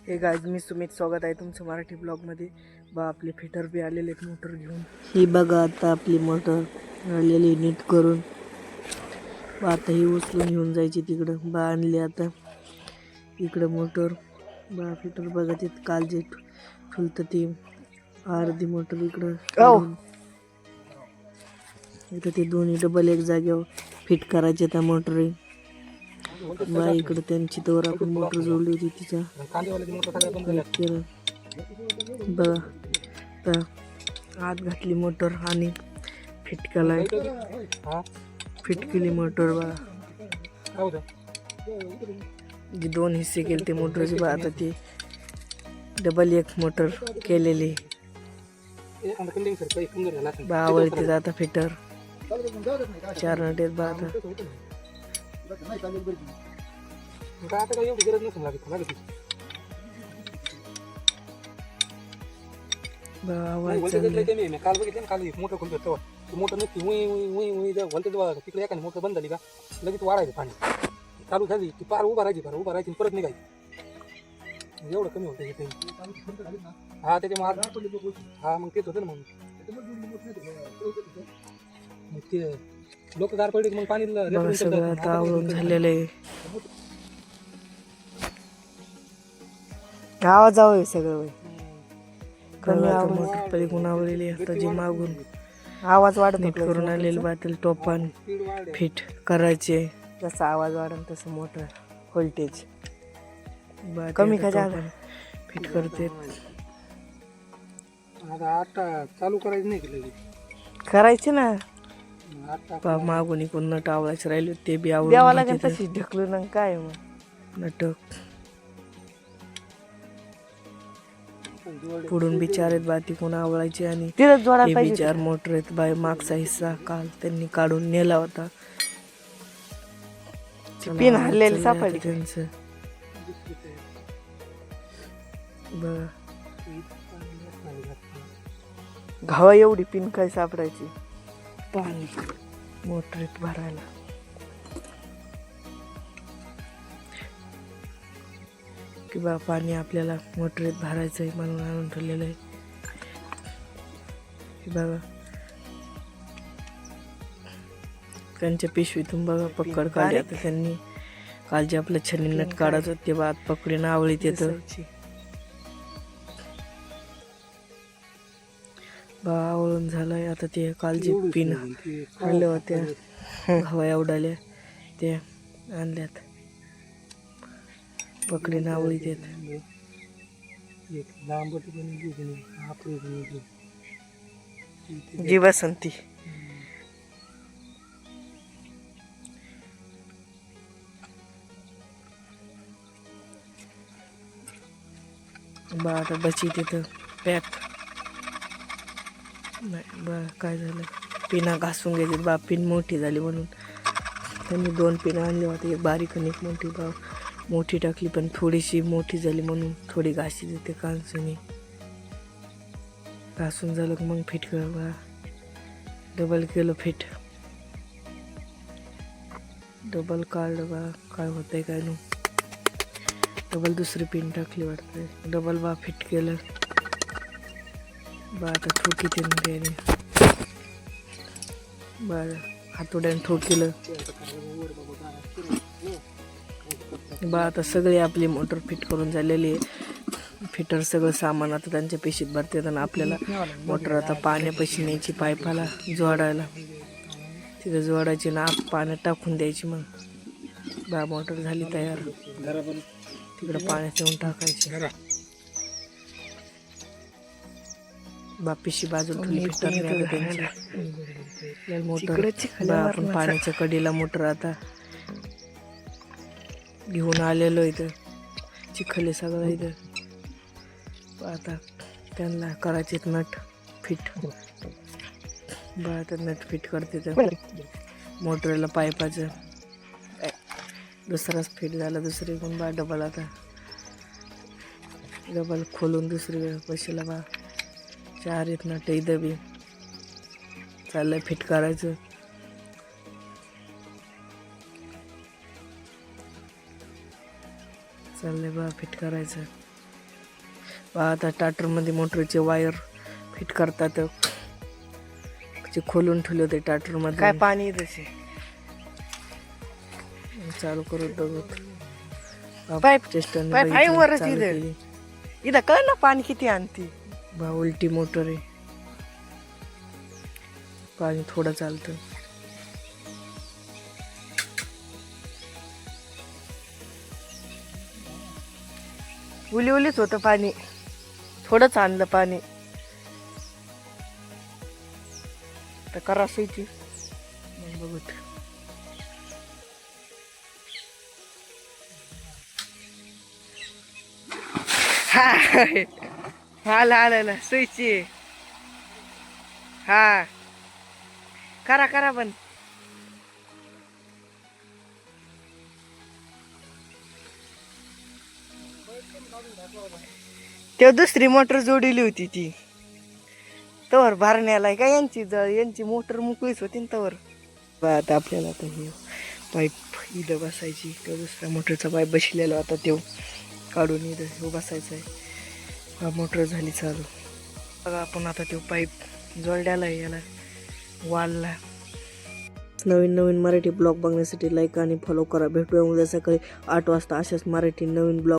हे गाईज मी सुमित, स्वागत आहे तुमचं मराठी ब्लॉगमध्ये. बा आपले फिटर बी आलेले आहेत मोटर घेऊन. ही बघा आता आपली मोटर आलेली नीट करून. बा आता ही उचलून घेऊन जायची तिकडं. बा आणली आता इकडं मोटर. बा फिटर बघा तिथं काल जे ठुलतं ती अर्धी मोटर इकडं काढून. इथं ते दोन्ही डबल एक जागेवर फिट करायचे त्या मोटर. बा इकडं त्यांची तवर आपण मोटर जोडली होती तिच्या केलं. बघा तर आत घातली मोटर आणि फिट केलाय. फिट केली मोटर. बघा जे दोन हिस्से केले ते मोटरचे. बा आता ते डबल एक मोटर केलेली. बा आवडते आता फिटर 4 नट आहेत. बा आता काही एवढी गरज नसेल लागत. काल बघितलं काल मोटर खोलतो मोटर नक्की तिकडे एखादी मोटर बंद झाली का लगेच वाढायचं पाणी चालू झाली की पार उभा राहायची परत निघायची. एवढं कमी होतं. हा त्याच्यामुळे हा मग तेच होतं ना. मग ते लोक गार पडले मग पाणी झालेलं आहे. गावात जावं सगळं कमी मोटर पली गुणावलेली आता जे मागून आवाज वाढत नीट करून आलेले बातील टोपान फिट करायचे. जसा आवाज वाढेल तसं मोटर व्होल्टेज कमी फिट करते. आता चालू करायचं नाही करायचे ना. मागून इकडून नट आवडायचं राहिले ते बी आवडून तशीच ढकलून ना काय मग नटक पुढून बिचार आहेत. बा तिकून आवळायचे आणि बिचार मोटर आहेत. बाय मागचा हिस्सा काल त्यांनी काढून नेला होता. पिन हरलेली सापडली त्यांचं. घावा एवढी पिन काय सापडायची पाणी मोटरीत भरायला. कि बा पाणी आपल्याला मोटरीत भरायचं आहे म्हणून आणून ठेवलेलं आहे. बघा त्यांच्या पिशवीतून बघा पकड काढली. आता त्यांनी काल जे आपलं छन्नी नट काढत होते बा आत पकडीन आवळीत येतं. बा आवळून झालंय. आता ते काल जे पिन आणल्या होत्या हवा उडाल्या ते आणल्यात पकडीन आवळीत येत. जी बसंती बा आता बची तिथं पॅक नाही. बा काय झालं पिना घासून घ्यायची. बा पिन मोठी झाली म्हणून त्यांनी 2 पिनं आणली होती. एक बारीक आणि एक मोठी. बा मोठी टाकली पण थोडीशी मोठी झाली म्हणून थोडी घाशी देते कांसून. घासून झालं की मग फिट कर. बा डबल केलं फिट. डबल काढलं. बा काय होतंय काय नो. डबल दुसरी पिन टाकली वाटतंय. डबल बा फिट केलं. बा आता ठोकीतीन त्याने बा हातोड्याने ठोकीलं. बा आता सगळे आपली मोटर फिट करून झालेली आहे. फिटर सगळं सामान आता त्यांच्या पिशीत भरते. आणि आपल्याला मोटर आता पाण्यापाशी न्यायची पाईपाला जोडायला. तिथं जोडायची ना पाण्यात टाकून द्यायची. मग बा मोटर झाली तयार. तिकडं पाण्यात येऊन टाकायची. बा पिशी बाजूला ठेवली फिटर त्यांची मोटर. बा आपण पाण्याच्या कडीला मोटर आता घेऊन आलेलो इथं. चिखले सगळं इथं. आता त्यांना करायचे नट फिट. बा आता नट फिट करते तर मोटरला पाईपाचं दुसराच फिट झाला. दुसरीकडून बा डबल आता डबल खोलून दुसरी बशीला. बा 4 आहेत नट इथं बी चाललंय फिट करायचं. चाललंय बा फिट करायचं. आता टाटरमध्ये मोटरचे वायर फिट करतात. ते खोलून ठेवले होते टाटरमध्ये. काय पाणी तसे चालू करत बघत पाईप चेष्टाने पाईप आहे बघितलं, वरच चालू इथं. केली. इथं कळ ना पाणी किती आणते. उलटी मोटर आहे, पाणी थोडं चालतं. उली उलीच होतं पाणी, थोडंच आणलं पाणी. तर करायची बघत हा आला सुईची. हा करा पण तेव्हा दुसरी मोटर जोडली होती ती तवर भरण्याला का यांची मोटर मोकळीच होती ना तवर. आता आपल्याला आता हे पाईप इथं बसायची, तो दुसऱ्या मोटरचा पाईप बसलेला होता तो काढून इथं बसायचा आहे. हा मोटर झाली चालू. बघा आपण आता तो पाईप जोडलेला आहे याला वालला. नवीन मराठी ब्लॉग बघण्यासाठी लाईक आणि फॉलो करा. भेटूया उद्या सकाळी 8 वाजता अशाच मराठी नवीन ब्लॉग.